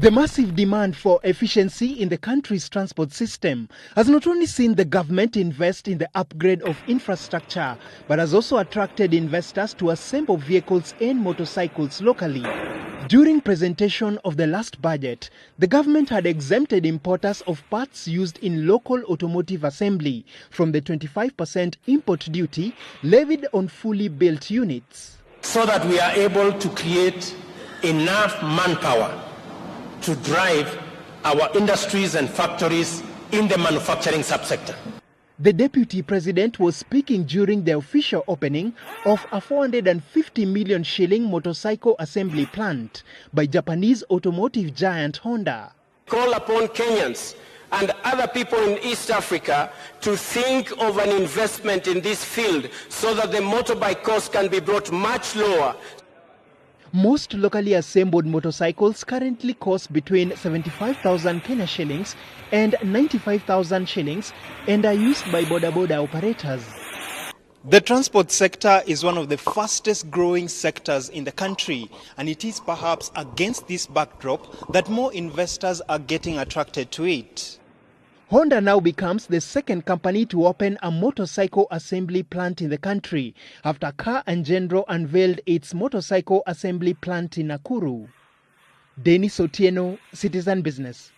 The massive demand for efficiency in the country's transport system has not only seen the government invest in the upgrade of infrastructure, but has also attracted investors to assemble vehicles and motorcycles locally. During presentation of the last budget, the government had exempted importers of parts used in local automotive assembly from the 25% import duty levied on fully built units, so that we are able to create enough manpower to drive our industries and factories in the manufacturing subsector. The Deputy President was speaking during the official opening of a 450 million shilling motorcycle assembly plant by Japanese automotive giant Honda. Call upon Kenyans and other people in East Africa to think of an investment in this field so that the motorbike cost can be brought much lower. Most locally assembled motorcycles currently cost between 75,000 Kenya shillings and 95,000 shillings and are used by boda operators. The transport sector is one of the fastest growing sectors in the country, and it is perhaps against this backdrop that more investors are getting attracted to it. Honda now becomes the second company to open a motorcycle assembly plant in the country after Car and General unveiled its motorcycle assembly plant in Nakuru. Dennis Otieno, Citizen Business.